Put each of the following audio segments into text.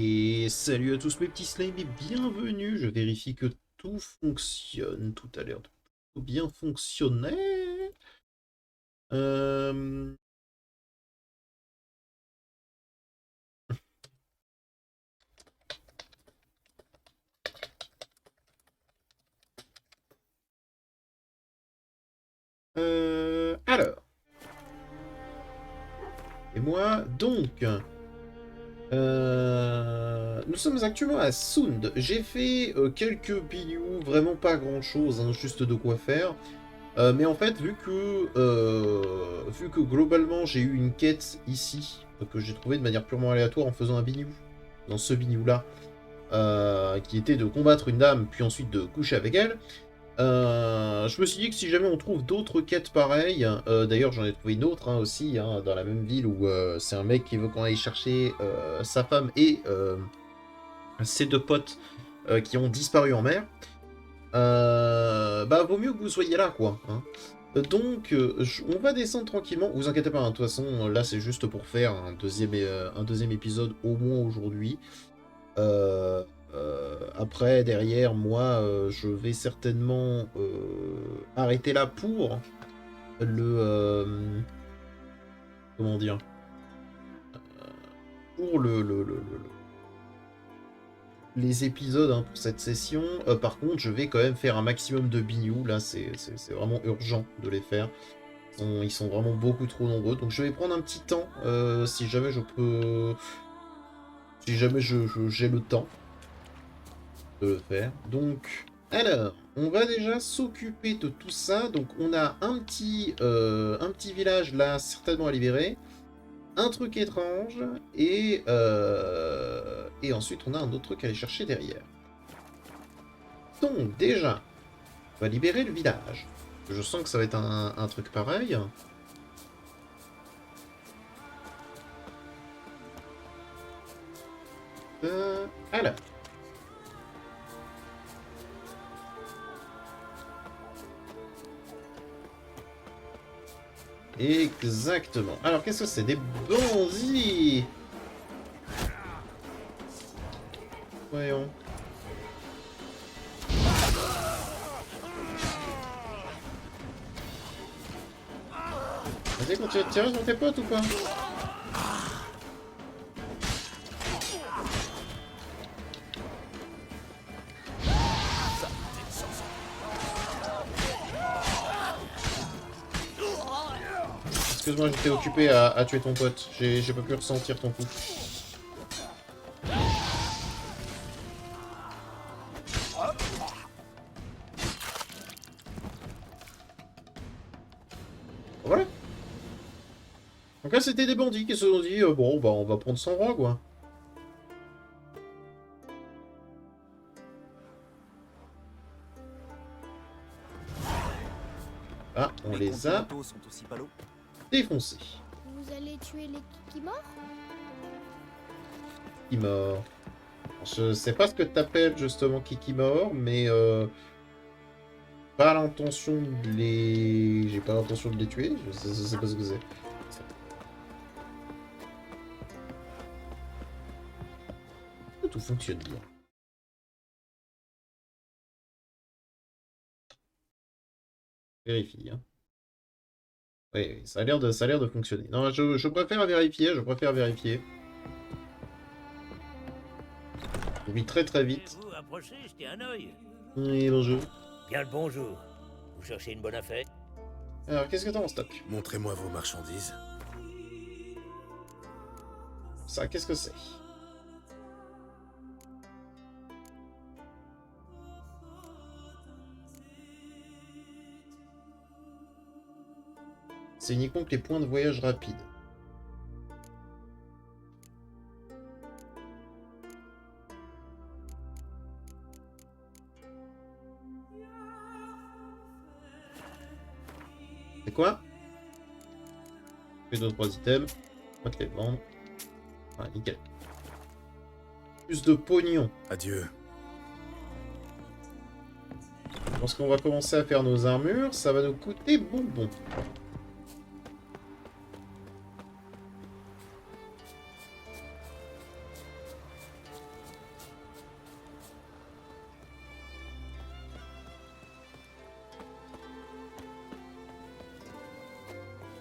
Et salut à tous mes petits slimes et bienvenue. Je vérifie que tout fonctionne. Tout a l'air de bien fonctionner. Euh, alors, et moi, donc, nous sommes actuellement à Sund. J'ai fait quelques bignoux, vraiment pas grand chose, hein, juste de quoi faire. Mais en fait, vu que globalement j'ai eu une quête ici, que j'ai trouvé de manière purement aléatoire en faisant un bignou, dans ce bignou-là, qui était de combattre une dame, puis ensuite de coucher avec elle, je me suis dit que si jamais on trouve d'autres quêtes pareilles, d'ailleurs j'en ai trouvé une autre hein, aussi, hein, dans la même ville où c'est un mec qui veut qu'on aille chercher sa femme et ses deux potes qui ont disparu en mer, bah vaut mieux que vous soyez là quoi. Hein. Donc, on va descendre tranquillement. Vous inquiétez pas, hein, de toute façon, là c'est juste pour faire un deuxième épisode au moins aujourd'hui. Euh, Après, derrière, moi, je vais certainement arrêter là pour le... comment dire? Pour les épisodes hein, pour cette session. Par contre, je vais quand même faire un maximum de bignou. Là, c'est vraiment urgent de les faire. Ils sont vraiment beaucoup trop nombreux. Donc je vais prendre un petit temps si jamais je peux... Si jamais j'ai le temps de le faire. Donc, alors, on va déjà s'occuper de tout ça. Donc on a un petit village là, certainement à libérer. Un truc étrange. Et ensuite on a un autre truc à aller chercher derrière. Donc déjà, on va libérer le village. Je sens que ça va être un truc pareil. Alors. Exactement. Alors, qu'est-ce que c'est? Des bandits! Voyons. Vas-y, continue de tirer sur tes potes ou pas? Excuse-moi, j'étais occupé à tuer ton pote. J'ai pas pu ressentir ton coup. Voilà. Donc là, c'était des bandits qui se sont dit, bon, bah, on va prendre son roi, quoi. Ah, on les a sont aussi palos. défoncés. Vous allez tuer les Kikimors? Kikimor. Je sais pas ce que t'appelles justement Kikimor, mais pas l'intention de les... J'ai pas l'intention de les tuer, je sais pas ce que c'est. Tout fonctionne bien. Vérifie, hein. Oui, ça a l'air de fonctionner. Non, je préfère vérifier, je préfère vérifier. J'oublie très très vite. Vous approchez, jetez un œil. Oui, bonjour. Bien le bonjour. Vous cherchez une bonne affaire? Alors, qu'est-ce que t'as en stock? Montrez-moi vos marchandises. Ça, qu'est-ce que c'est? C'est uniquement que les points de voyage rapides. C'est quoi? Plus de 3 items. On va te les vendre. Ah, nickel. Plus de pognon. Adieu. Lorsqu'on va commencer à faire nos armures, ça va nous coûter bonbon.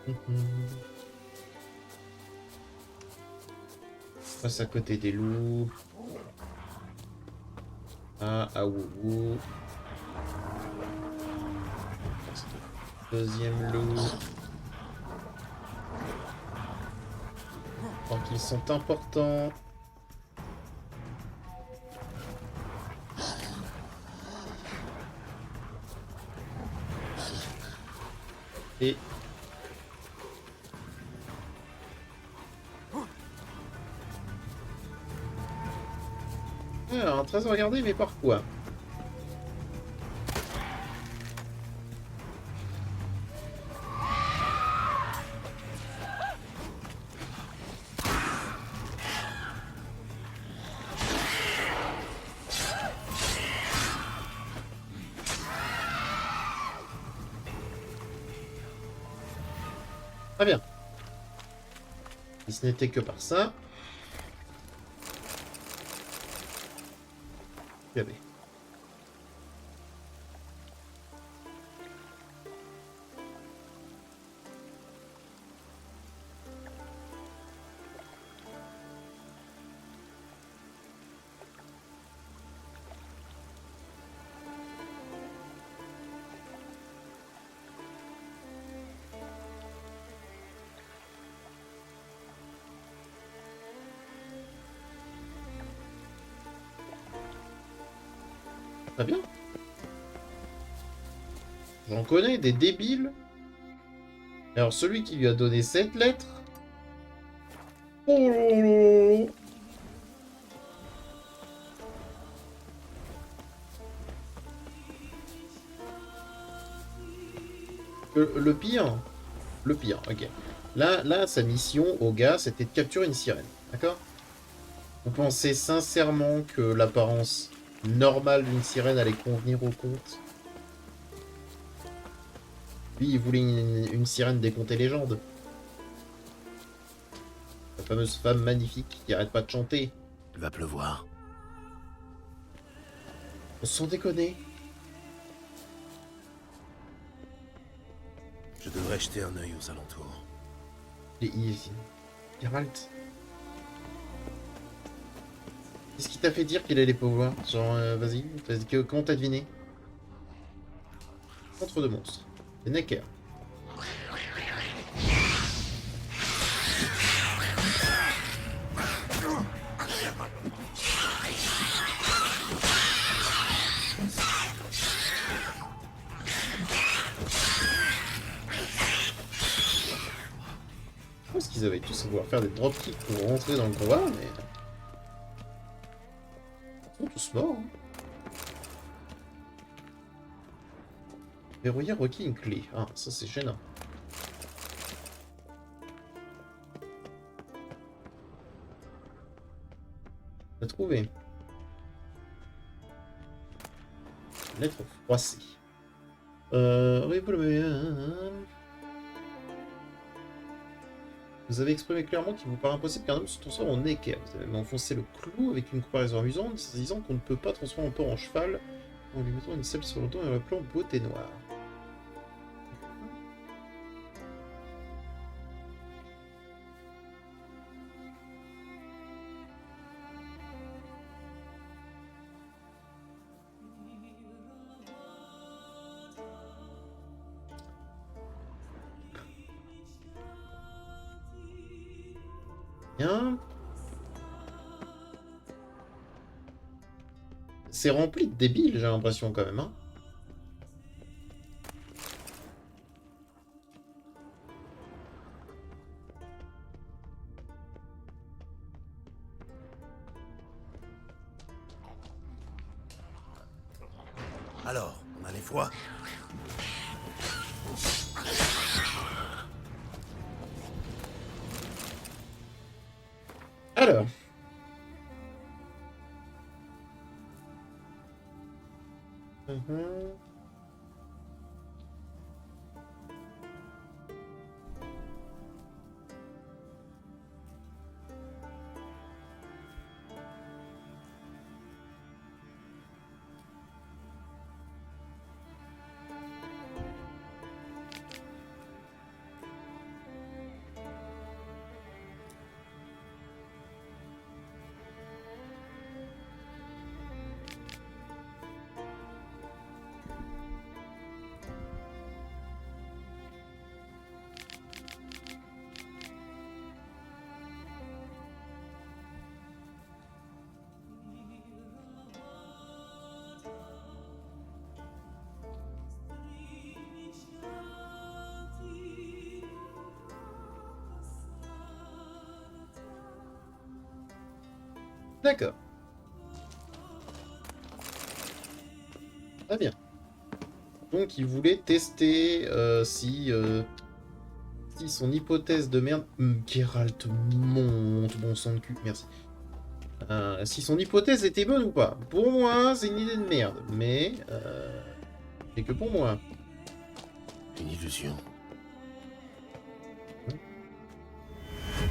Mhm. On passe à côté des loups. Ah, ah, ouh. Deuxième loup. Donc ils sont importants. Et... Alors, très regardé, mais par quoi? Très bien. Si ce n'était que par ça. Regardez. Très bien. J'en connais des débiles. Alors celui qui lui a donné cette lettre. Oh là là là là. Le pire, ok. Là, sa mission au gars, c'était de capturer une sirène. D'accord? Vous pensez sincèrement que l'apparence normale d'une sirène allait convenir au conte? Lui, il voulait une sirène des contes et légendes. La fameuse femme magnifique qui arrête pas de chanter. Il va pleuvoir. Sans déconner. Je devrais jeter un œil aux alentours. Geralt. Qu'est-ce qui t'a fait dire qu'il allait pouvoir? Genre, vas-y, comment t'as deviné? Contre deux monstres. C'est Necker. Je pense qu'ils avaient tous à vouloir faire des dropkicks pour rentrer dans le combat, mais... Ils sont tous morts. Hein. Verrouiller requis une clé. Ah, ça c'est gênant. T'as trouvé. Lettre froissée. Oui, vous avez exprimé clairement qu'il vous paraît impossible qu'un homme se transforme en équerre. Vous avez même enfoncé le clou avec une comparaison amusante, disant qu'on ne peut pas transformer un porc en cheval en lui mettant une selle sur le dos et en l'appelant beauté noire. Bien. C'est rempli de débiles, j'ai l'impression quand même. Hein. Alors, on a les foies. Alors. D'accord. Très bien. Donc il voulait tester si son hypothèse de merde... Geralt monte, bon sang de cul, merci. Si son hypothèse était bonne ou pas. Pour moi, c'est une idée de merde, mais c'est que pour moi. Une illusion.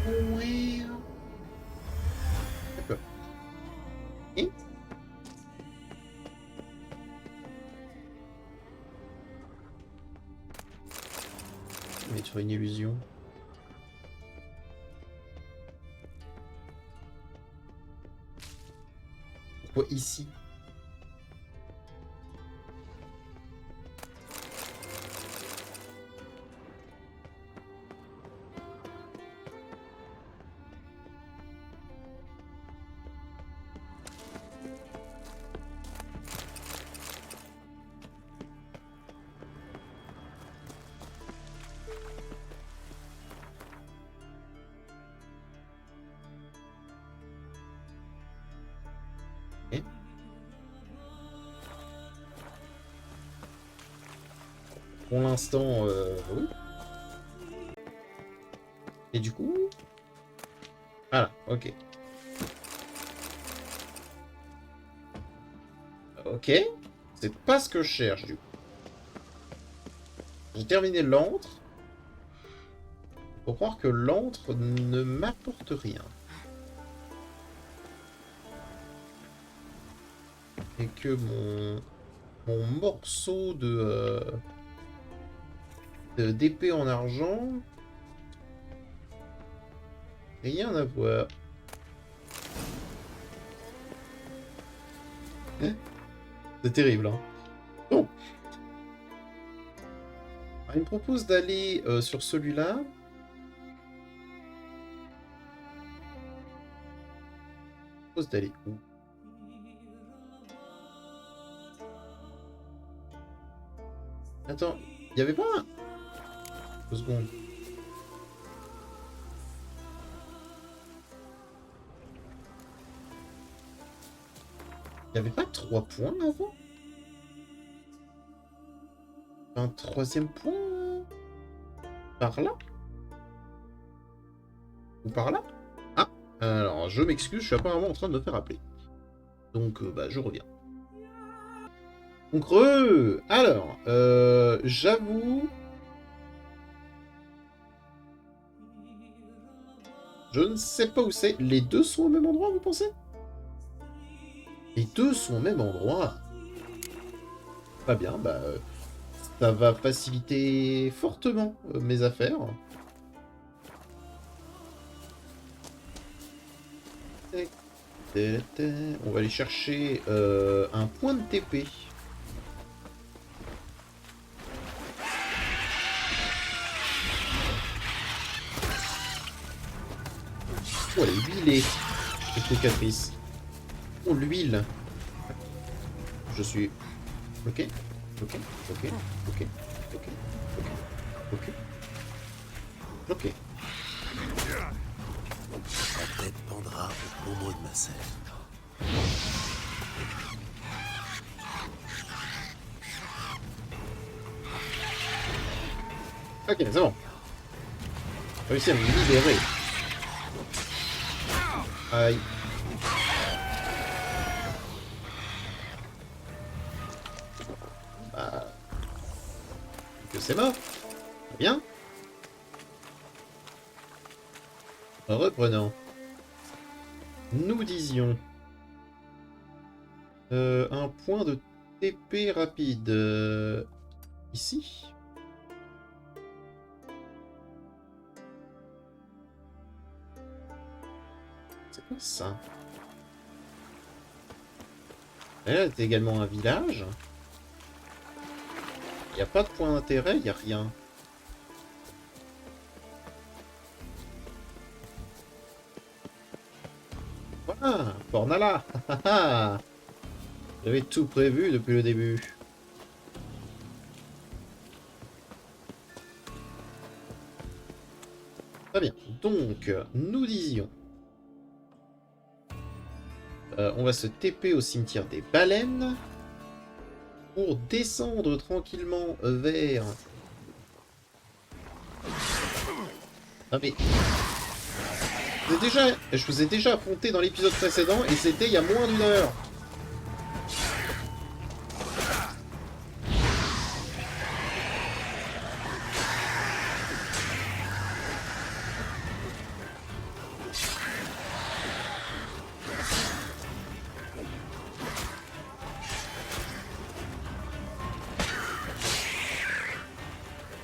Ouais. D'accord. Et mais sur une illusion. Pourquoi ici? Et pour l'instant, oui. Et du coup... Voilà, ok. Ok. C'est pas ce que je cherche, du coup. J'ai terminé l'antre. Faut croire que l'antre ne m'apporte rien. Et que mon morceau d'épée en argent... Rien à voir. Hein? C'est terrible, hein. Bon. Il me propose d'aller sur celui-là. Il me propose d'aller où? Attends, il y avait pas un... 2 secondes. Il y avait pas 3 points avant? Un 3e point? Par là? Ou par là? Ah, alors je m'excuse, je suis apparemment en train de me faire appeler. Donc, bah, je reviens. Donc, alors, j'avoue... Je ne sais pas où c'est. Les deux sont au même endroit, vous pensez? Les deux sont au même endroit. Pas bien, bah... ça va faciliter fortement mes affaires. On va aller chercher un point de TP. Oh, elle est huilée, cette locatrice. Oh, l'huile. Je suis... Ok, ok, ok, ok, ok, ok, ok, ok. La tête pendra au pommeau de ma selle. Ok, c'est bon. J'ai réussi à me libérer. Aïe. Bah... que c'est mort. Très bien. Reprenons. Nous disions... un point de TP rapide. Ici. C'est quoi ça? Et là, c'est également un village. Il n'y a pas de point d'intérêt, il n'y a rien. Voilà, Fornala. J'avais tout prévu depuis le début. Très bien. Donc, nous disions... On va se TP au cimetière des baleines. Pour descendre tranquillement vers... Ah mais... Je vous ai déjà affronté dans l'épisode précédent et c'était il y a moins d'une heure.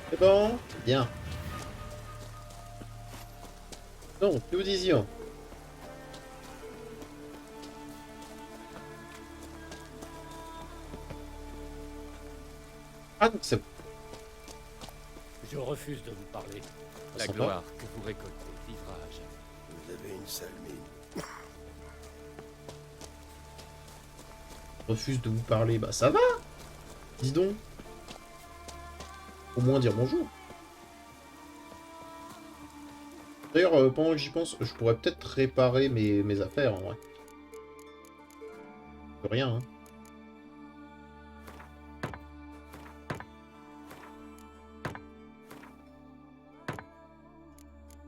C'est bon? Bien. Donc, nous disions... Ah, donc c'est... Je refuse de vous parler. La Sympa. gloire que vous récoltez vivra à jamais. Vous avez une sale mine. Refuse de vous parler. Bah ça va. Dis donc. Au moins dire bonjour. D'ailleurs, pendant que j'y pense, je pourrais peut-être réparer mes affaires en vrai. Rien, hein.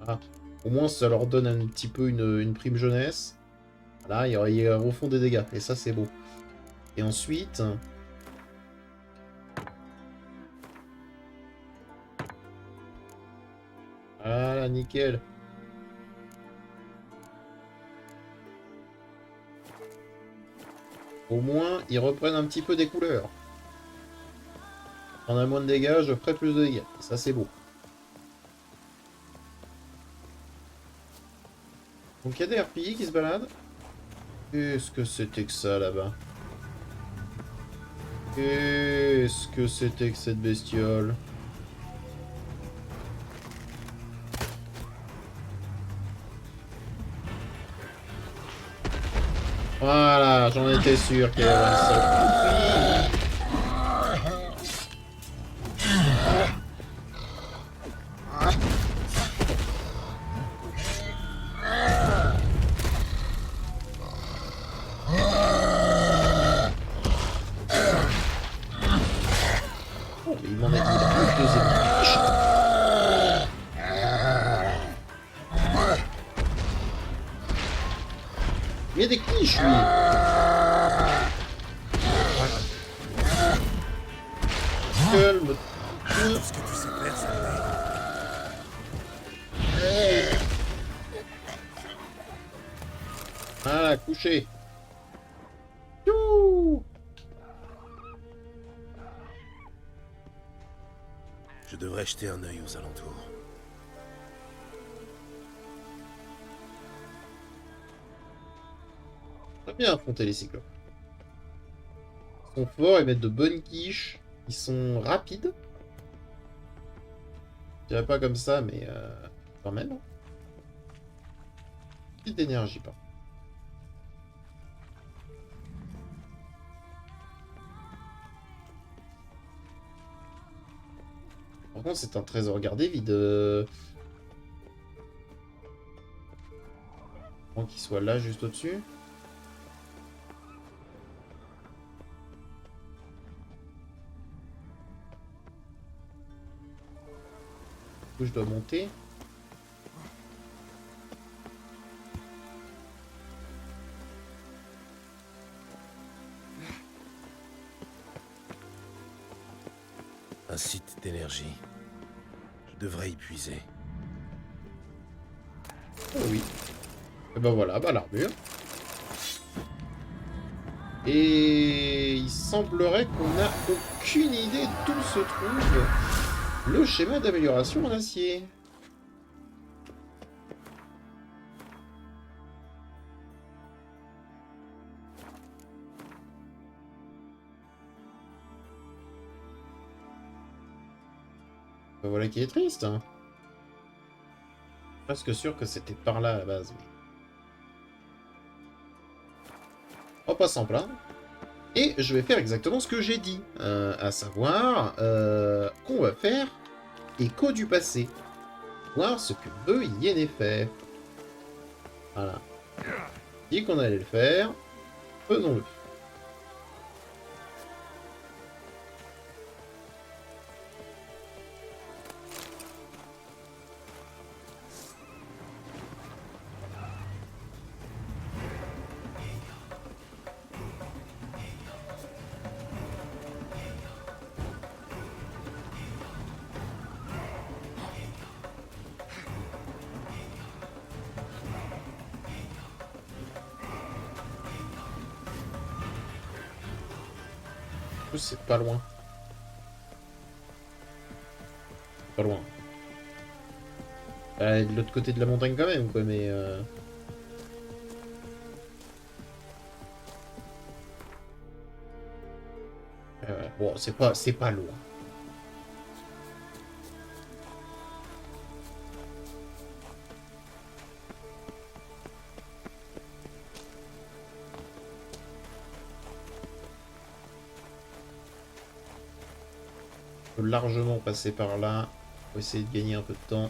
Ah, au moins ça leur donne un petit peu une prime jeunesse. Voilà, ils refont des dégâts, et ça c'est beau. Et ensuite... Voilà, nickel. Au moins, ils reprennent un petit peu des couleurs. On a moins de dégâts, je ferai plus de dégâts. Ça c'est beau. Donc il y a des RPI qui se baladent. Qu'est-ce que c'était que ça là-bas? Qu'est-ce que c'était que cette bestiole? Voilà, j'en étais sûr qu'il y avait un seul. Oh, mais il m'en a dit le deuxième. Il y a des quiches, lui. Calme. Ce que tu sais faire, ça Ah, couché. Youhou. Je devrais jeter un œil aux alentours. On a bien affronté les cyclopes. Ils sont forts, ils mettent de bonnes quiches. Ils sont rapides. Je dirais pas comme ça, mais quand même. Petite d'énergie, pas. Par contre, c'est un trésor gardé vide. Avant qu'il soit là, juste au-dessus. Du coup, je dois monter. Un site d'énergie. Je devrais y puiser. Oh oui. Et ben voilà, bah l'armure. Et il semblerait qu'on n'a aucune idée d'où se trouve le schéma d'amélioration en acier. Ben voilà qui est triste. Hein. Presque sûr que c'était par là à la base. On va pas s'en plaindre. Et je vais faire exactement ce que j'ai dit. À savoir qu'on va faire écho du passé. Voir ce que veut Yennefer. Voilà. Dit qu'on allait le faire. Faisons-le. En plus, c'est pas loin. Pas loin. De l'autre côté de la montagne quand même, quoi, mais... bon, c'est pas loin. On peut largement passer par là. Pour essayer de gagner un peu de temps.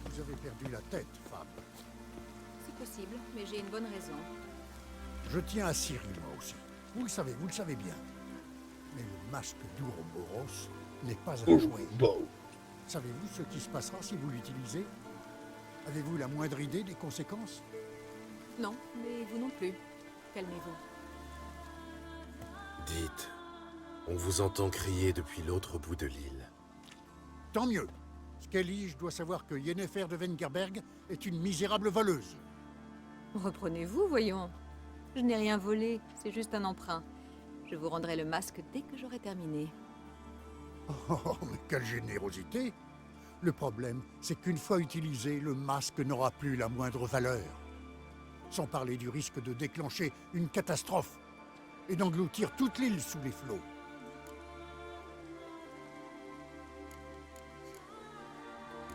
Vous avez perdu la tête, femme. C'est possible, mais j'ai une bonne raison. Je tiens à Ciri, moi aussi. Vous le savez bien. Mais le masque d'Ouroboros n'est pas à jouer. Bon. Savez-vous ce qui se passera si vous l'utilisez? Avez-vous la moindre idée des conséquences? Non, mais vous non plus. Calmez-vous. Dites, on vous entend crier depuis l'autre bout de l'île. Tant mieux. Skellige doit savoir que Yennefer de Wengerberg est une misérable voleuse. Reprenez-vous, voyons. Je n'ai rien volé, c'est juste un emprunt. Je vous rendrai le masque dès que j'aurai terminé. Oh, mais quelle générosité! Le problème, c'est qu'une fois utilisé, le masque n'aura plus la moindre valeur. Sans parler du risque de déclencher une catastrophe et d'engloutir toute l'île sous les flots.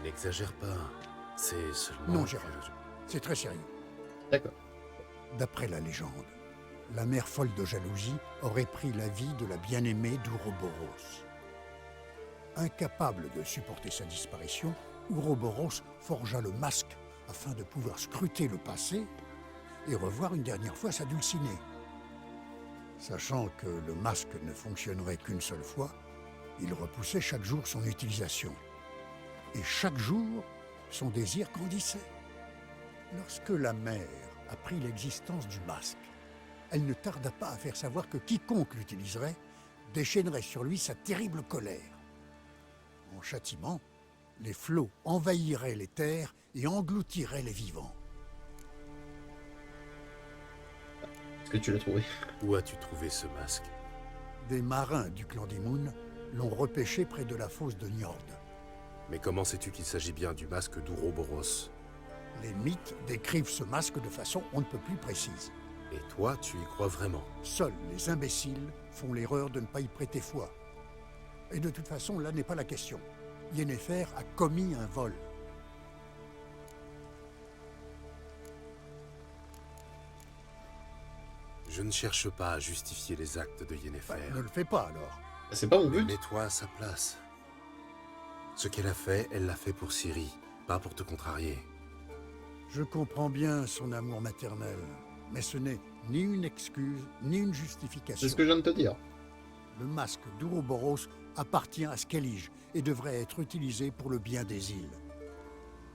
N'exagère pas, c'est seulement... Non, Gérald, c'est très sérieux. D'accord. D'après la légende, la mère folle de jalousie aurait pris la vie de la bien-aimée d'Ouroboros. Incapable de supporter sa disparition, Ouroboros forgea le masque afin de pouvoir scruter le passé et revoir une dernière fois sa dulcinée. Sachant que le masque ne fonctionnerait qu'une seule fois, il repoussait chaque jour son utilisation. Et chaque jour, son désir grandissait. Lorsque la mère apprit l'existence du masque, elle ne tarda pas à faire savoir que quiconque l'utiliserait déchaînerait sur lui sa terrible colère. En châtiment, les flots envahiraient les terres et engloutiraient les vivants. Est-ce que tu l'as trouvé? Où as-tu trouvé ce masque? Des marins du clan d'Imoun l'ont repêché près de la fosse de Njord. Mais comment sais-tu qu'il s'agit bien du masque d'Ouroboros? Les mythes décrivent ce masque de façon on ne peut plus précise. Et toi, tu y crois vraiment? Seuls les imbéciles font l'erreur de ne pas y prêter foi. Et de toute façon, là n'est pas la question. Yennefer a commis un vol. Je ne cherche pas à justifier les actes de Yennefer. Ne le fais pas alors. C'est pas mon Mais but. mets-toi à sa place. Ce qu'elle a fait, elle l'a fait pour Ciri, pas pour te contrarier. Je comprends bien son amour maternel, mais ce n'est ni une excuse, ni une justification. C'est ce que je viens de te dire. Le masque d'Ouroboros appartient à Skellige et devrait être utilisé pour le bien des îles.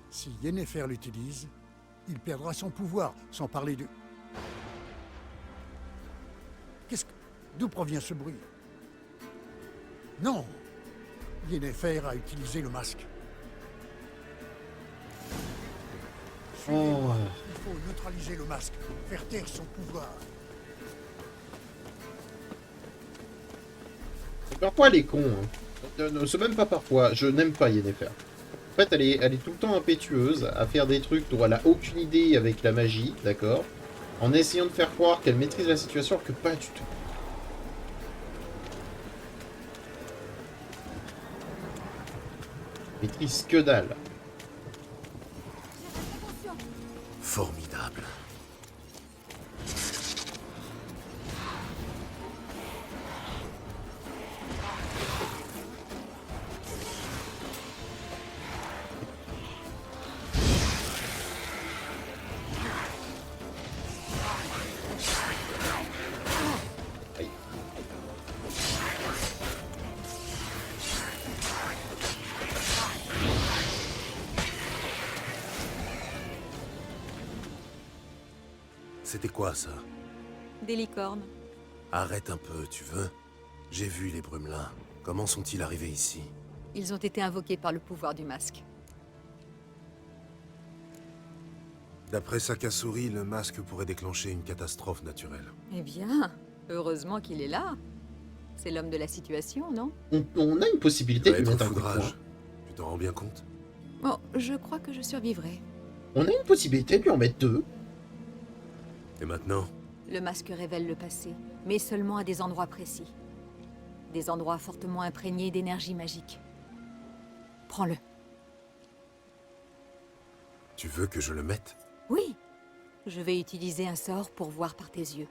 Si Yennefer l'utilise, il perdra son pouvoir, sans parler de... D'où provient ce bruit? Non! Yennefer a utilisé le masque. Suivez-moi. Il faut neutraliser le masque, faire taire son pouvoir. Parfois elle est con. Hein. C'est même pas parfois. Je n'aime pas Yennefer. En fait, elle est tout le temps impétueuse à faire des trucs dont elle a aucune idée avec la magie, d'accord? En essayant de faire croire qu'elle maîtrise la situation, alors que pas du tout. Maîtrise que dalle. Formidable. Aïe. C'était quoi ça? Des licornes. Arrête un peu, tu veux? J'ai vu les Brumelins. Comment sont-ils arrivés ici? Ils ont été invoqués par le pouvoir du masque. D'après Sakasuri, le masque pourrait déclencher une catastrophe naturelle. Eh bien, heureusement qu'il est là. C'est l'homme de la situation, non? On a une Tu possibilité vas de être au mettre un coup de foudrage. poing. Tu t'en rends bien compte? Bon, je crois que je survivrai. On a une possibilité de lui en mettre 2. Et maintenant? Le masque révèle le passé, mais seulement à des endroits précis. Des endroits fortement imprégnés d'énergie magique. Prends-le. Tu veux que je le mette? Oui. Je vais utiliser un sort pour voir par tes yeux.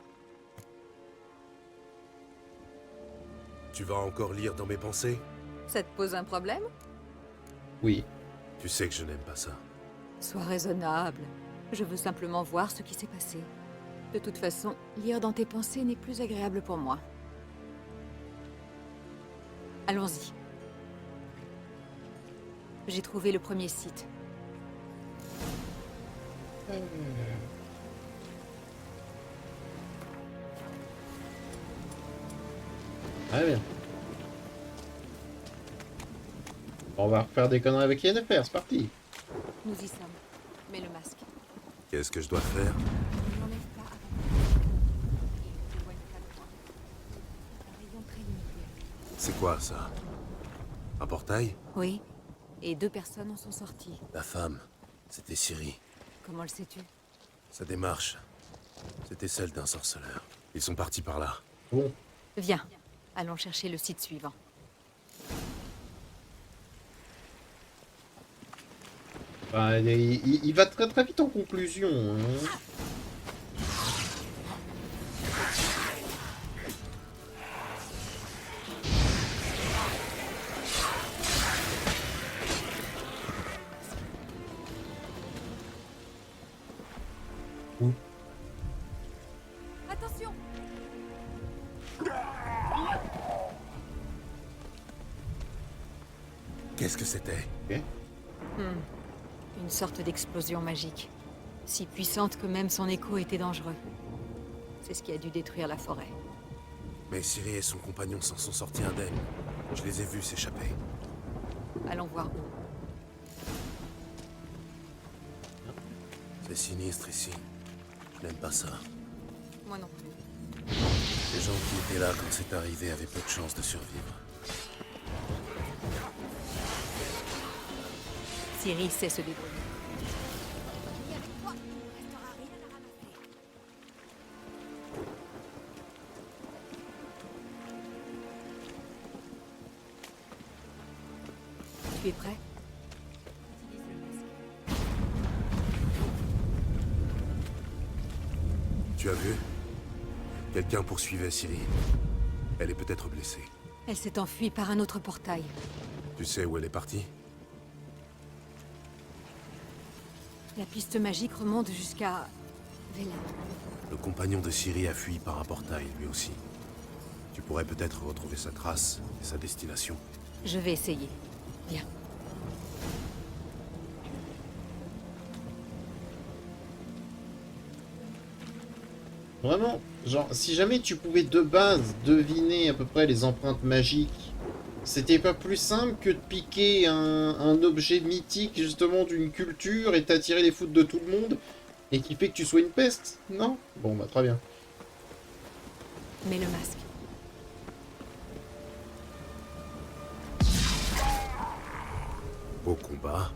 Tu vas encore lire dans mes pensées? Ça te pose un problème? Oui. Tu sais que je n'aime pas ça. Sois raisonnable. Je veux simplement voir ce qui s'est passé. De toute façon, lire dans tes pensées n'est plus agréable pour moi. Allons-y. J'ai trouvé le premier site. Très bien. On va refaire des conneries avec Yennefer, c'est parti. Nous y sommes. Mets le masque. Qu'est-ce que je dois faire? Ne l'enlève pas avant. Et ne t'éloigne pas loin. Un rayon très limité. C'est quoi ça? Un portail? Oui. Et 2 personnes en sont sorties. La femme, c'était Ciri. Comment le sais-tu? Sa démarche, c'était celle d'un sorceleur. Ils sont partis par là. Bon. Viens. Allons chercher le site suivant. Bah, il va très très vite en conclusion. Hein. Attention! Qu'est-ce que c'était? Une sorte d'explosion magique. Si puissante que même son écho était dangereux. C'est ce qui a dû détruire la forêt. Mais Ciri et son compagnon s'en sont sortis indemnes. Je les ai vus s'échapper. Allons voir où. C'est sinistre ici. Je n'aime pas ça. Moi non plus. Les gens qui étaient là quand c'est arrivé avaient peu de chances de survivre. Ciri sait se débrouiller. Tu es prêt? Tu as vu? Quelqu'un poursuivait Ciri. Elle est peut-être blessée. Elle s'est enfuie par un autre portail. Tu sais où elle est partie? La piste magique remonte jusqu'à... Velen. Le compagnon de Ciri a fui par un portail, lui aussi. Tu pourrais peut-être retrouver sa trace et sa destination. Je vais essayer. Viens. Vraiment, genre, si jamais tu pouvais de base deviner à peu près les empreintes magiques, c'était pas plus simple que de piquer un objet mythique justement d'une culture et t'attirer les foudres de tout le monde et qui fait que tu sois une peste? Non? Bon bah très bien. Mets le masque. Au combat,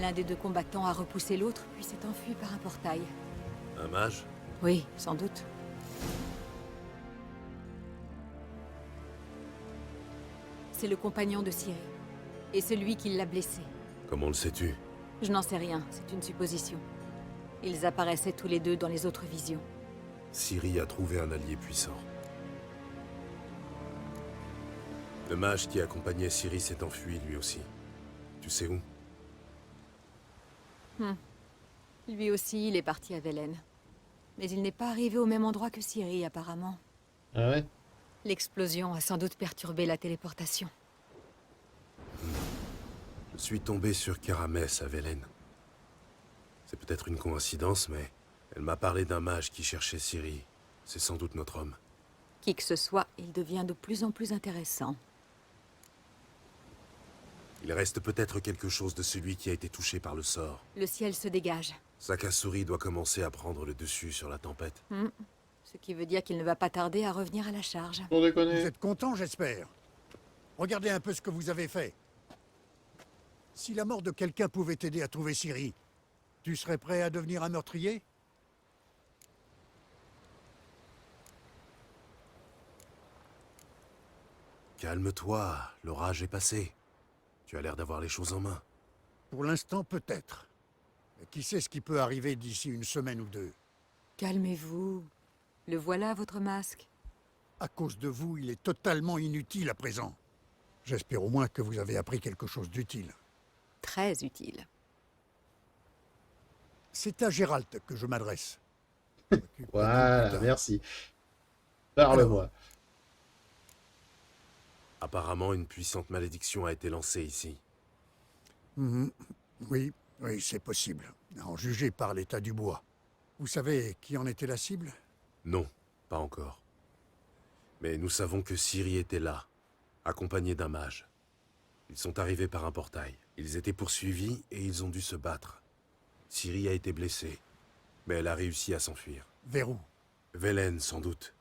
L'un des 2 combattants a repoussé l'autre, puis s'est enfui par un portail. un mage? Oui, sans doute. C'est le compagnon de Ciri. Et celui qui l'a blessé. Comment le sais-tu? Je n'en sais rien, c'est une supposition. Ils apparaissaient tous les deux dans les autres visions. Ciri a trouvé un allié puissant. Le mage qui accompagnait Ciri s'est enfui lui aussi. Tu sais où? Lui aussi, il est parti à Velen. Mais il n'est pas arrivé au même endroit que Ciri, apparemment. Ah ouais? L'explosion a sans doute perturbé la téléportation. Je suis tombé sur Karamès à Velen. C'est peut-être une coïncidence, mais elle m'a parlé d'un mage qui cherchait Ciri. C'est sans doute notre homme. Qui que ce soit, il devient de plus en plus intéressant. Il reste peut-être quelque chose de celui qui a été touché par le sort. Le ciel se dégage. Sakasuri doit commencer à prendre le dessus sur la tempête. Ce qui veut dire qu'il ne va pas tarder à revenir à la charge. Pour Vous déconner. êtes content, j'espère. Regardez un peu ce que vous avez fait. Si la mort de quelqu'un pouvait t'aider à trouver Ciri, tu serais prêt à devenir un meurtrier? Calme-toi, l'orage est passé. Tu as l'air d'avoir les choses en main. Pour l'instant, peut-être. Mais qui sait ce qui peut arriver d'ici une semaine ou deux? Calmez-vous. Le voilà, votre masque. À cause de vous, il est totalement inutile à présent. J'espère au moins que vous avez appris quelque chose d'utile. Très utile. C'est à Gérald que je m'adresse. Occupez-vous plus Voilà, tard. merci. Parle-moi. Apparemment, une puissante malédiction a été lancée ici. Oui, oui, c'est possible. À en juger par l'état du bois. Vous savez qui en était la cible? Non, pas encore. Mais nous savons que Ciri était là, accompagnée d'un mage. Ils sont arrivés par un portail. Ils étaient poursuivis et ils ont dû se battre. Ciri a été blessée, mais elle a réussi à s'enfuir. Vers où? Velen, sans doute.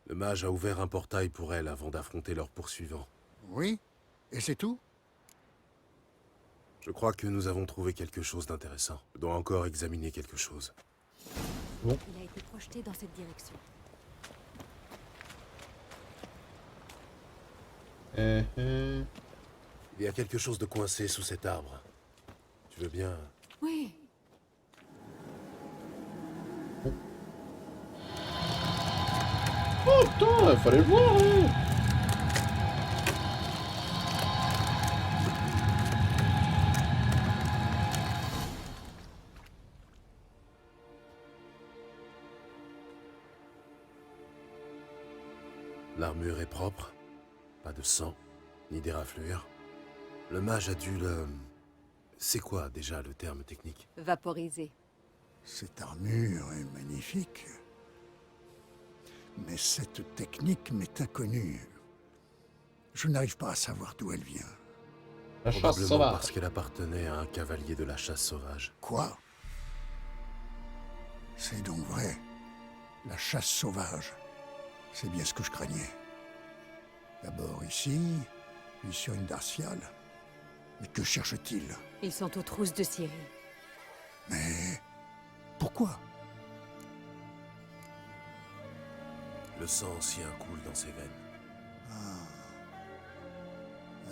Le mage a ouvert un portail pour elle avant d'affronter leurs poursuivants. Oui? Et c'est tout? Je crois que nous avons trouvé quelque chose d'intéressant. Je dois encore examiner quelque chose. Il a été projeté dans cette direction. Il y a quelque chose de coincé sous cet arbre. Tu veux bien... Oui. Oh putain, fallait le voir, hein. L'armure est propre. Pas de sang, ni d'éraflure. Le mage a dû le... C'est quoi déjà le terme technique? Vaporisé. Cette armure est magnifique. Mais cette technique m'est inconnue. Je n'arrive pas à savoir d'où elle vient. La chasse Probablement sauvage. parce qu'elle appartenait à un cavalier de la chasse sauvage. Quoi? C'est donc vrai. La chasse sauvage. C'est bien ce que je craignais. D'abord ici, puis sur une Darciale. Mais que cherche-t-il? Ils sont aux trousses de Ciri. Mais... pourquoi? Le sang ancien coule dans ses veines.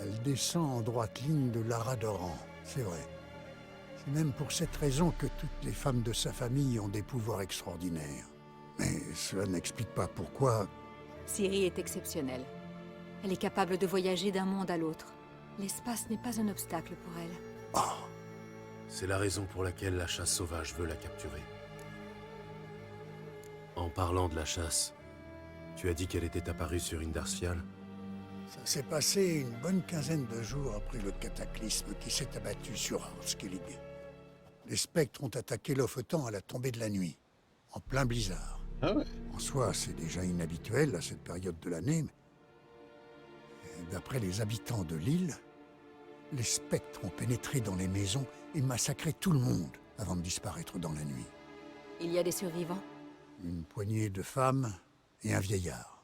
Elle descend en droite ligne de Lara Doran, c'est vrai. C'est même pour cette raison que toutes les femmes de sa famille ont des pouvoirs extraordinaires. Mais cela n'explique pas pourquoi... Ciri est exceptionnelle. Elle est capable de voyager d'un monde à l'autre. L'espace n'est pas un obstacle pour elle. Oh, C'est la raison pour laquelle la chasse sauvage veut la capturer. En parlant de la chasse, tu as dit qu'elle était apparue sur Indarcial. ça s'est passé une bonne quinzaine de jours après le cataclysme qui s'est abattu sur Arskelig. Les spectres ont attaqué Lofoten à la tombée de la nuit, en plein blizzard. Ah ouais. En soi, c'est déjà inhabituel à cette période de l'année, mais d'après les habitants de l'île, les spectres ont pénétré dans les maisons et massacré tout le monde avant de disparaître dans la nuit. Il y a des survivants? Une poignée de femmes et un vieillard.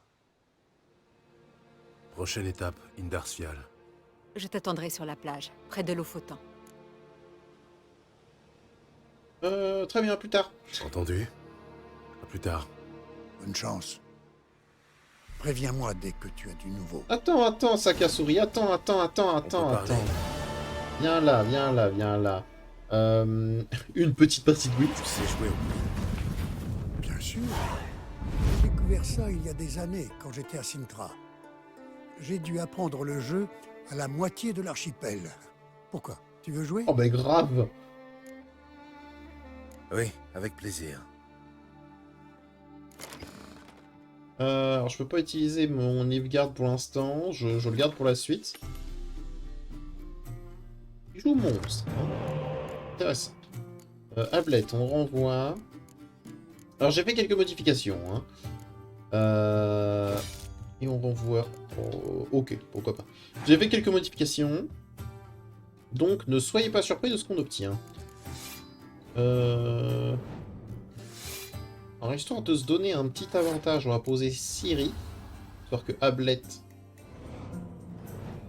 Prochaine étape, Indarcial. Je t'attendrai sur la plage, près de Lofoten. Très bien, plus tard. Entendu? À plus tard. Bonne chance. Préviens-moi dès que tu as du nouveau. Attends, Sakasuri, attends. peut parler. Viens là, viens là, viens là. Une petite partie de Gwent. Tu sais jouer au Gwent. Bien sûr. J'ai découvert ça il y a des années, quand j'étais à Sintra. J'ai dû apprendre le jeu à la moitié de l'archipel. Pourquoi? Tu veux jouer? Oh ben grave. Oui, avec plaisir. Alors je peux pas utiliser mon Nilfgaard pour l'instant, je le garde pour la suite. Il joue monstre. Intéressant. Ablette, on renvoie. Alors j'ai fait quelques modifications. Hein. Et on renvoie. Oh, ok, pourquoi pas. J'ai fait quelques modifications. Donc ne soyez pas surpris de ce qu'on obtient. Alors histoire de se donner un petit avantage, on va poser Ciri. Histoire que Ablette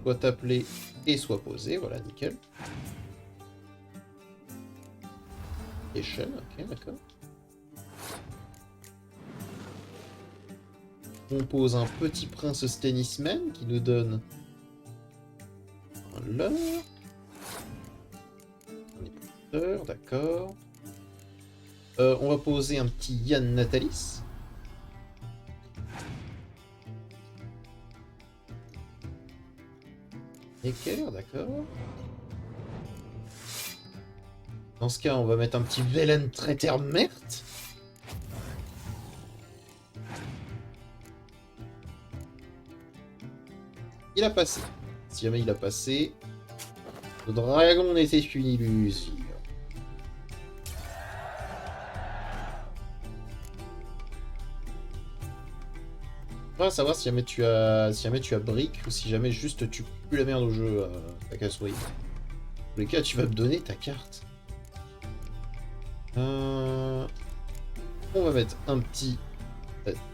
soit appelée et soit posée. Voilà, nickel. Échelle, ok, d'accord. On pose un petit prince Stennisman qui nous donne un leurre. Un épouteur, d'accord. On va poser un petit Yann Natalis. Équerre, d'accord. Dans ce cas, on va mettre un petit Velen Traiter Mert. Il a passé. Si jamais il a passé, le dragon n'était qu'une illusion. On va savoir si jamais tu as brick ou si jamais juste tu pues la merde au jeu ta casse-souris. Dans tous les cas, tu vas me donner ta carte. On va mettre un petit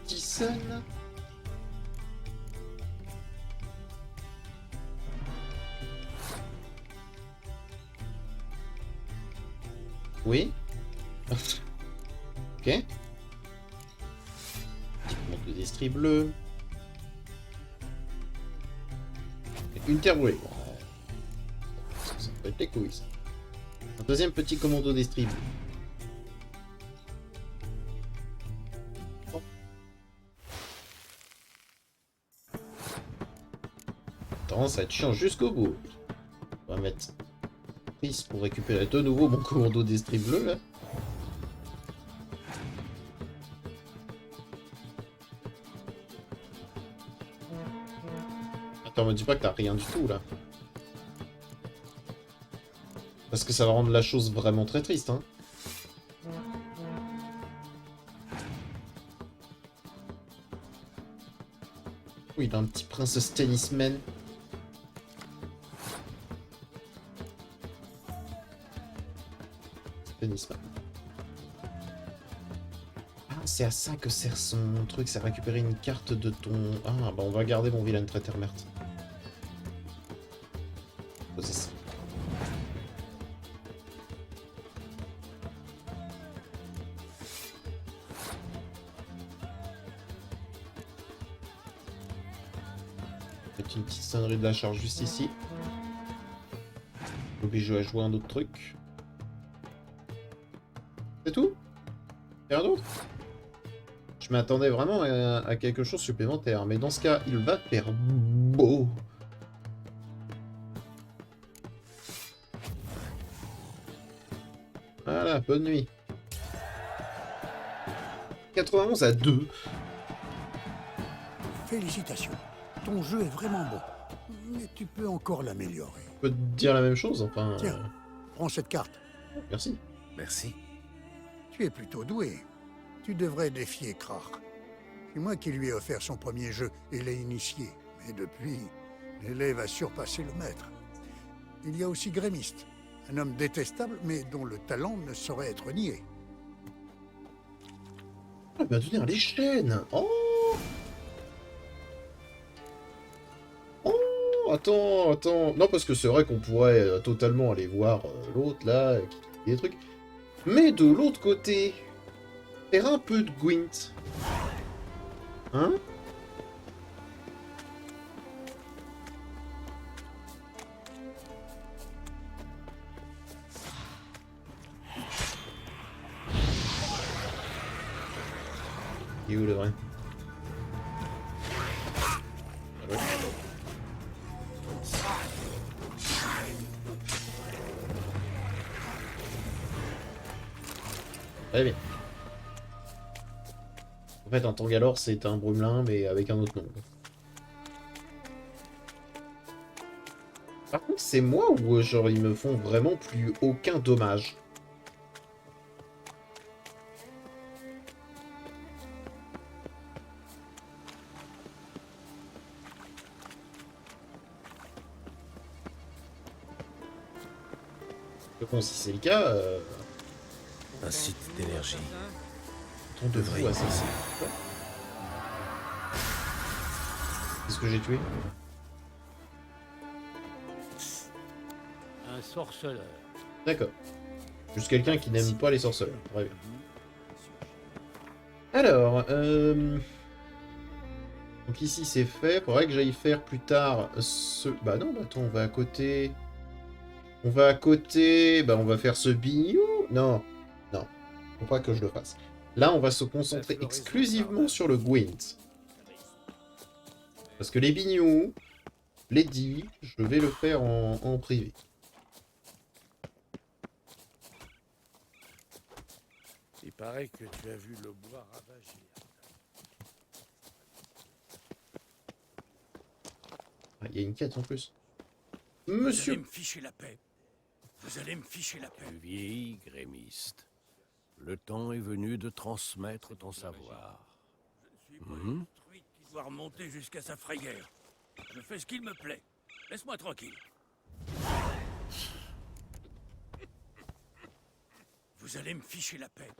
Tyson. Oui. Ok. Petit monte de destri bleu. Une terre brûlée. Ça peut être les couilles, ça. Un deuxième petit commando d'estri bleu. Bon. Attends, ça va être chiant jusqu'au bout. On va mettre Chris pour récupérer de nouveau mon commando d'estri bleu, là. Attends, me dis pas que t'as rien du tout, là. Parce que ça va rendre la chose vraiment très triste, hein. Oui, il a un petit prince Stennisman. Stennisman. Ah, c'est à ça que sert son truc, c'est récupérer une carte de ton... Ah, bah on va garder mon vilain Traiter Mert. Poser ça. Mettre une petite sonnerie de la charge juste ici. Obligé à jouer un autre truc. C'est tout? Rien d'autre? Je m'attendais vraiment à quelque chose supplémentaire, mais dans ce cas, il va faire beau. Voilà, bonne nuit. 91 à 2. Félicitations. Ton jeu est vraiment bon. Mais tu peux encore l'améliorer. Je peux te dire la même chose, enfin... Tiens, prends cette carte. Merci. Merci. Tu es plutôt doué. Tu devrais défier Krark. C'est moi qui lui ai offert son premier jeu et l'ai initié. Mais depuis, l'élève a surpassé le maître. Il y a aussi Grémiste, un homme détestable, mais dont le talent ne saurait être nié. Ah, il m'a donné les chaînes. Oh, attends. Non, parce que c'est vrai qu'on pourrait totalement aller voir l'autre, là, qui dit des trucs. Mais de l'autre côté, faire un peu de Gwent. Hein? Il est où le vrai? Ah ouais. Très bien. En fait, un Tangalore, c'est un Brumelin, mais avec un autre nom. Par contre, c'est moi ou genre ils me font vraiment plus aucun dommage? Mais bon, si c'est le cas, Un site d'énergie. on devrait y passer. Qu'est-ce que j'ai tué? Un sorceleur. D'accord. Juste quelqu'un qui n'aime pas les sorceleurs. Très bien. Alors, donc ici c'est fait. Faudrait que j'aille faire plus tard ce... Bah non, bah attends, on va à côté... On va à côté... Bah on va faire ce bignou. Non, non. Faut pas que je le fasse. Là, on va se concentrer exclusivement sur le Gwent. Parce que les bignous, les dits, je vais le faire en privé. Il paraît que tu as vu le bois ravagé. Ah, il y a une quête en plus. Vous allez Monsieur... me ficher la paix. Vous allez me ficher la paix. Tu vieillis, grémiste. Le temps est venu de transmettre ton savoir. Je suis pas une truite qui doit remonter jusqu'à sa frayeur. Je fais ce qu'il me plaît. Laisse-moi tranquille. Vous allez me ficher la paix.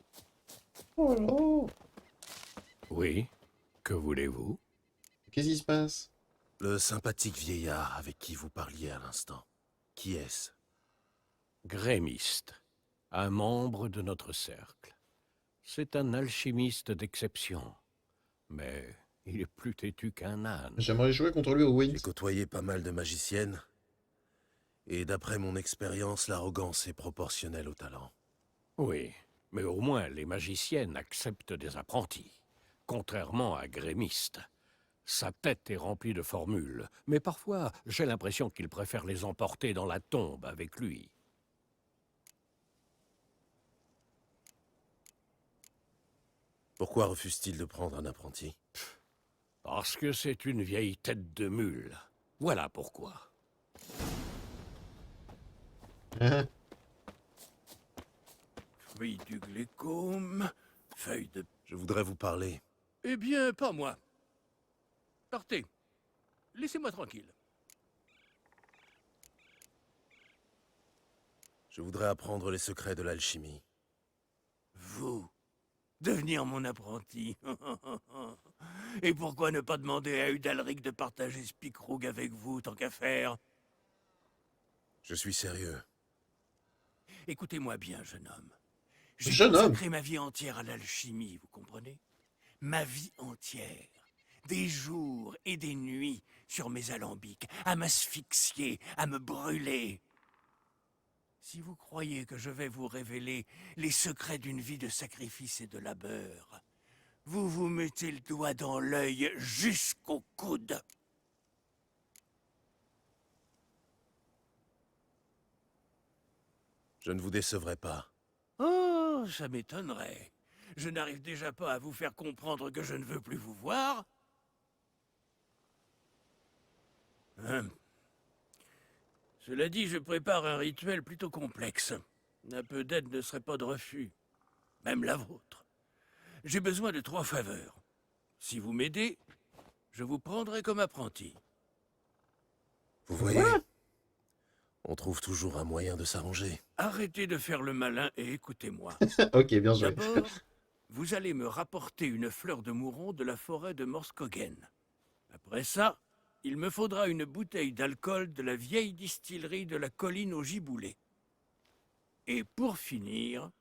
Oh là. Oui, que voulez-vous? Qu'est-ce qui se passe? Le sympathique vieillard avec qui vous parliez à l'instant. Qui est-ce? Grémiste, un membre de notre cercle. C'est un alchimiste d'exception, mais il est plus têtu qu'un âne. J'aimerais jouer contre lui au Gwent. J'ai côtoyé pas mal de magiciennes. Et d'après mon expérience, l'arrogance est proportionnelle au talent. Oui, mais au moins les magiciennes acceptent des apprentis, contrairement à Grémiste. Sa tête est remplie de formules, mais parfois j'ai l'impression qu'il préfère les emporter dans la tombe avec lui. Pourquoi refuse-t-il de prendre un apprenti? Parce que c'est une vieille tête de mule. Voilà pourquoi. Fruit du glécome, feuille de... Je voudrais vous parler. Eh bien, pas moi. Partez. Laissez-moi tranquille. Je voudrais apprendre les secrets de l'alchimie. Vous, devenir mon apprenti. Et pourquoi ne pas demander à Udalric de partager ce pic-roug avec vous, tant qu'à faire? Je suis sérieux. Écoutez-moi bien, jeune homme. J'ai Jeune homme. consacré ma vie entière à l'alchimie, vous comprenez? Ma vie entière. Des jours et des nuits sur mes alambics, à m'asphyxier, à me brûler. Si vous croyez que je vais vous révéler les secrets d'une vie de sacrifice et de labeur, vous vous mettez le doigt dans l'œil jusqu'au coude. Je ne vous décevrai pas. Oh, ça m'étonnerait. Je n'arrive déjà pas à vous faire comprendre que je ne veux plus vous voir. Cela dit, je prépare un rituel plutôt complexe. Un peu d'aide ne serait pas de refus. Même la vôtre. J'ai besoin de 3 faveurs. Si vous m'aidez, je vous prendrai comme apprenti. Vous voyez, on trouve toujours un moyen de s'arranger. Arrêtez de faire le malin et écoutez-moi. Ok, bien joué. D'abord, vous allez me rapporter une fleur de mouron de la forêt de Morskogen. Après ça, il me faudra une bouteille d'alcool de la vieille distillerie de la colline au Giboulé. Et pour finir,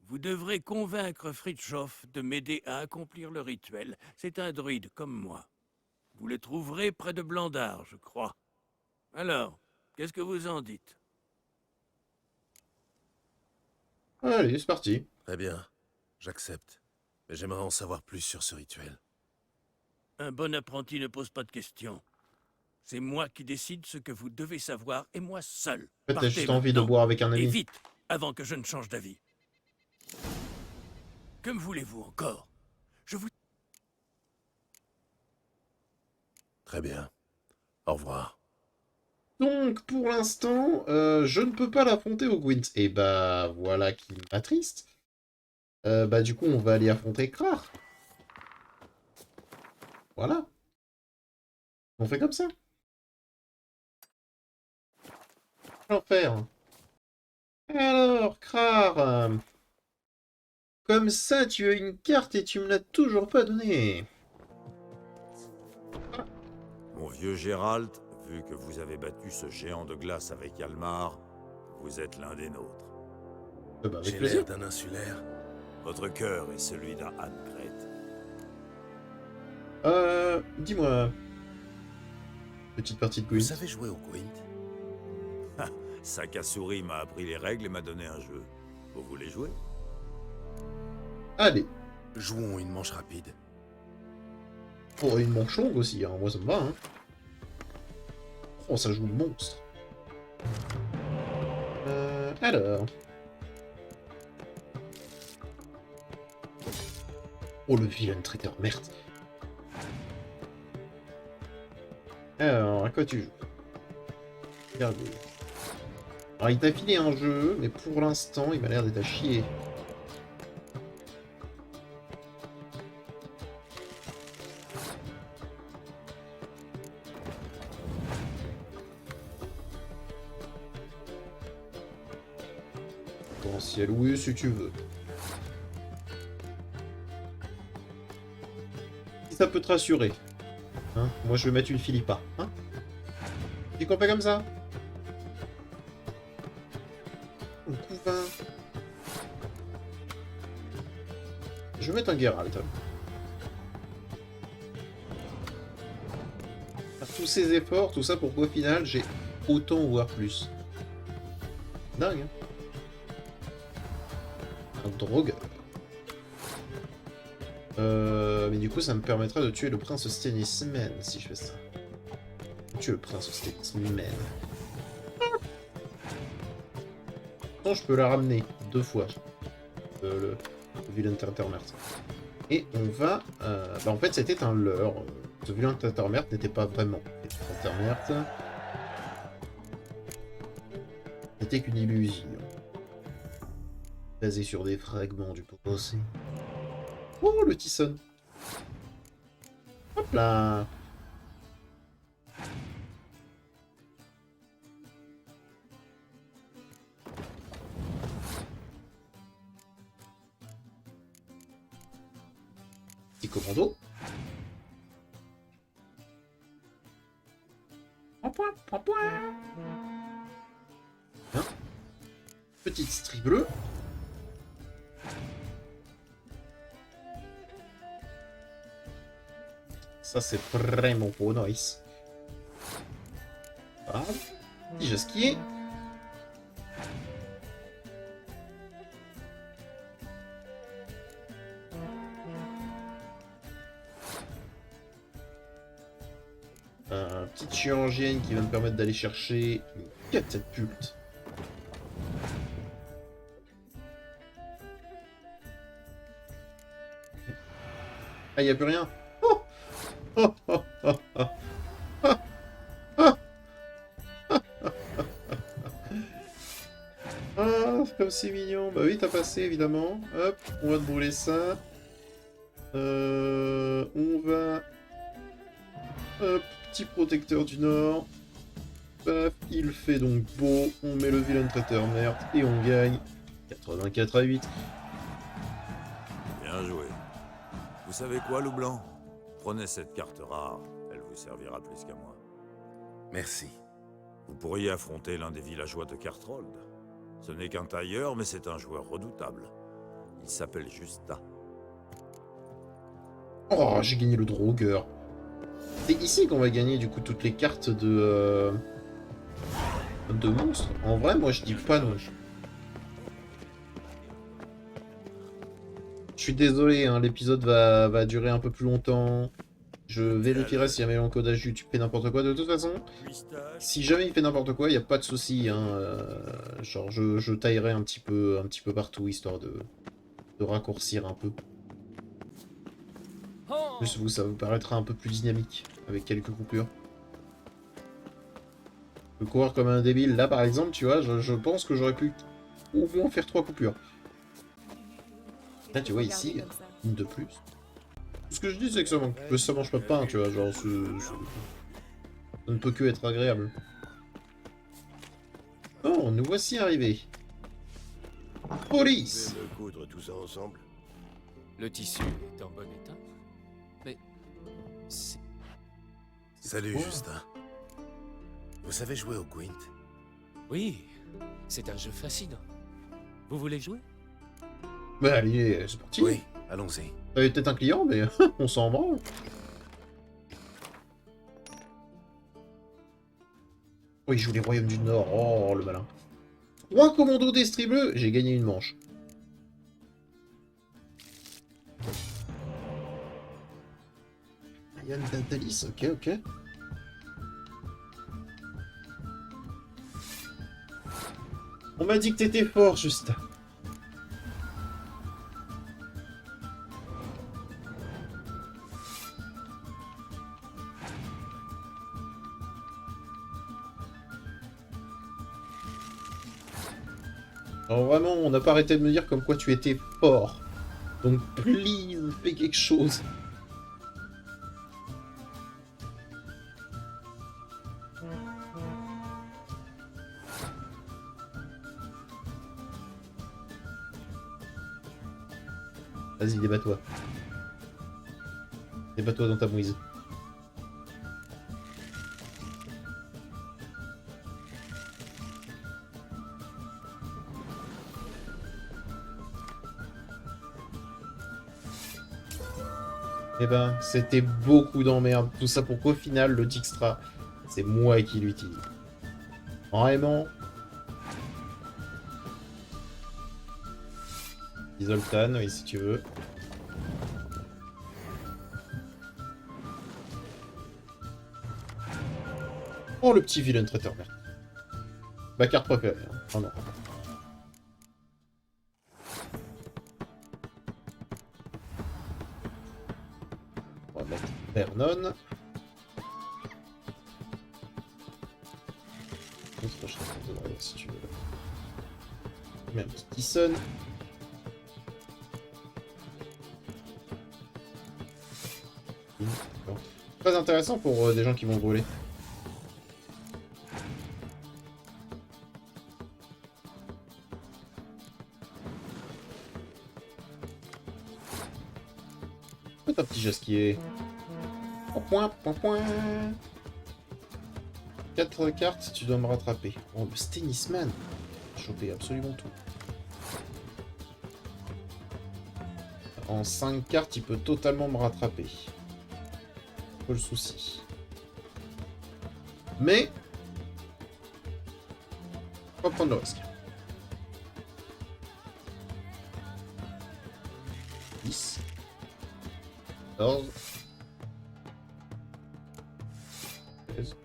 vous devrez convaincre Frithjof de m'aider à accomplir le rituel. C'est un druide comme moi. Vous le trouverez près de Blandard, je crois. Alors, qu'est-ce que vous en dites? Allez, c'est parti. Très bien, j'accepte. Mais j'aimerais en savoir plus sur ce rituel. Un bon apprenti ne pose pas de questions. C'est moi qui décide ce que vous devez savoir, et moi seul. En fait, t'as Partez juste envie de maintenant, boire avec un et ami. vite, avant que je ne change d'avis. Que me voulez-vous encore? Je vous... Très bien. Au revoir. Donc, pour l'instant, je ne peux pas l'affronter au Gwent. Et bah, voilà qui m'attriste. Bah, du coup, on va aller affronter Krar. Voilà. On fait comme ça. L'enfer. Alors, Krar. Comme ça, tu as une carte et tu me l'as toujours pas donnée. Mon vieux Gérald, vu que vous avez battu ce géant de glace avec Almar, vous êtes l'un des nôtres. Bah, avec J'ai plaisir. l'air d'un insulaire. Votre cœur est celui d'un Anne-Crête. Dis-moi. Petite partie de Vous Gwent. savez jouer au Gwent? Sakasuri m'a appris les règles et m'a donné un jeu. Vous voulez jouer? Allez. Jouons une manche rapide. Oh, une manche longue aussi, hein. Moi ça me va. Hein. Oh, ça joue monstre. Alors. Oh, le vilain traiteur, merde. Alors, à quoi tu joues? Regarde. Alors, il t'a filé un jeu, mais pour l'instant, il m'a l'air d'être à chier. Potentiel, oui, si tu veux. Si ça peut te rassurer. Hein, moi, je vais mettre une Philippa. Hein, tu dis qu'on fait comme ça? On couvain. Je vais mettre un Geralt. Faire tous ces efforts, tout ça pour qu'au final, j'ai autant voire plus. Dingue, hein? Un drogue. Mais du coup, ça me permettra de tuer le prince Stennisman si je fais ça. Tuer le prince Stennisman. Pourtant, je peux la ramener 2 fois. Le vilain Tattermert. Et on va... bah, en fait, c'était un leurre. Ce vilain Tattermert n'était pas vraiment Tattermert. C'était qu'une illusion. Basée sur des fragments du passé. Oh, le Tisson. Hop là. Petit commando. Hein, petite strie bleue. Ça, c'est vraiment pas nice. Ah, petit jet skié. Petite chirurgienne qui va me permettre d'aller chercher une catapulte. Ah, y a plus rien. Oh, oh, oh, oh, oh. Ah, ah. Ah, comme c'est mignon. Bah oui, t'as passé, évidemment. Hop, on va te brûler ça. On va... Hop, petit protecteur du Nord. Paf, il fait donc beau. On met le vilain traiteur merde et on gagne 84 à 8. Bien joué. Vous savez quoi, Loup Blanc? Prenez cette carte rare. Elle vous servira plus qu'à moi. Merci. Vous pourriez affronter l'un des villageois de Carthold. Ce n'est qu'un tailleur, mais c'est un joueur redoutable. Il s'appelle Justa. Oh, j'ai gagné le Draugr. C'est ici qu'on va gagner du coup toutes les cartes de monstres. En vrai, moi je dis pas non. Je suis désolé, hein, l'épisode va durer un peu plus longtemps. Je vérifierai si jamais l'encodage YouTube fait n'importe quoi. De toute façon, si jamais il fait n'importe quoi, il n'y a pas de souci. Hein, genre, je taillerai un petit peu partout, histoire de raccourcir un peu. En plus, vous, ça vous paraîtra un peu plus dynamique, avec quelques coupures. Je peux courir comme un débile. Là, par exemple, tu vois, je pense que j'aurais pu au moins faire 3 coupures. Là, tu vois, ici, une de plus. Ce que je dis, c'est que ça mange pas de pain, tu vois, genre, ça ne peut que être agréable. Oh, nous voici arrivés. Police! Vous pouvez me coudre tout ça ensemble? Le tissu est en bon état. Mais... c'est... Salut, quoi Justin. Vous savez jouer au Gwent? Oui, c'est un jeu fascinant. Vous voulez jouer? Bah, allez, c'est parti. Oui, allons-y. T'avais peut-être un client, mais on s'en branle. Oh, il joue les Royaumes du Nord. Oh, le malin. 3 commandos d'Estrie Bleu. J'ai gagné une manche. Yann Datalis, ok, ok. On m'a dit que t'étais fort, Justin. Alors vraiment, on n'a pas arrêté de me dire comme quoi tu étais fort. Donc please, fais quelque chose. Vas-y, débat-toi. Débat-toi dans ta mouise. Eh ben, c'était beaucoup d'emmerde. Tout ça pour qu'au final, le Dijkstra, c'est moi qui l'utilise. Vraiment. Zoltan, oui, si tu veux. Oh, le petit vilain traiteur, merde. Ma carte préférée. Hein. Oh non. On va mettre Vernon. Si tu veux. Je mets un petit Tyson. Très intéressant pour des gens qui vont brûler. Un petit jasquier. Point, point, point. 4 cartes, tu dois me rattraper. Oh, le Stennisman. Choper absolument tout. En 5 cartes, il peut totalement me rattraper. Pas le souci. Mais... on va prendre le risque. 10. 14. 16.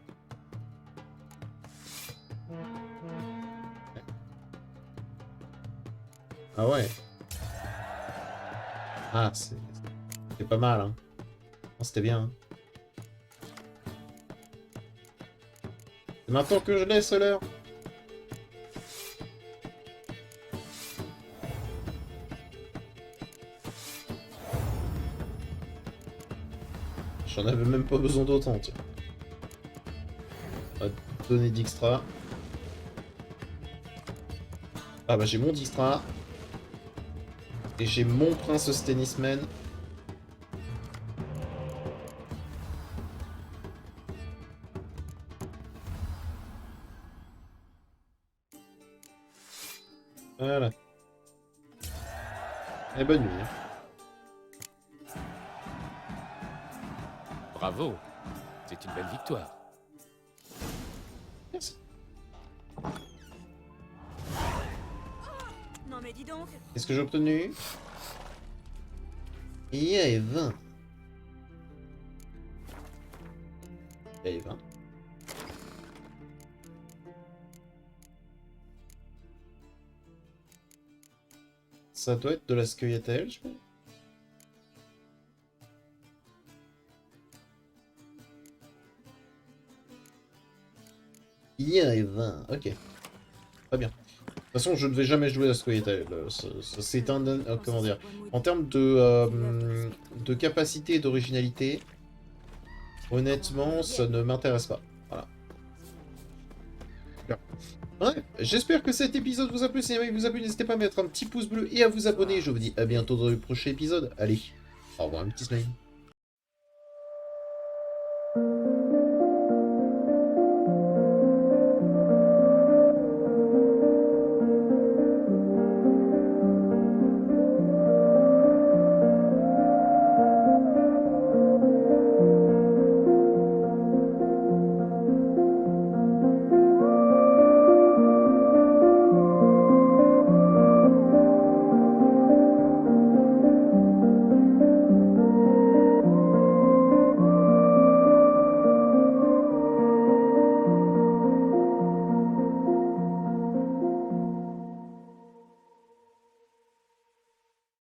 Ah ouais. Ah, c'est pas mal, hein. C'était bien. Hein. C'est maintenant que je laisse l'heure. J'en avais même pas besoin d'autant, tiens. On va donner d'extra. Ah bah j'ai mon Dijkstra. Et j'ai mon prince Stennisman. Voilà. Et bonne nuit. Hein. Bravo, c'est une belle victoire. Merci. Non mais dis donc. Qu'est-ce que j'ai obtenu? Il y a 20. Il y a 20. Ça doit être de la scueillette à elle, je pense. Il y a 20. Ok. Très bien. De toute façon, je ne vais jamais jouer à scueillette à elle. C'est un... comment dire? En termes de capacité et d'originalité, honnêtement, ça ne m'intéresse pas. Voilà. Super. Ouais, j'espère que cet épisode vous a plu. Si jamais il vous a plu, n'hésitez pas à mettre un petit pouce bleu et à vous abonner. Je vous dis à bientôt dans le prochain épisode. Allez, au revoir, un petit smile.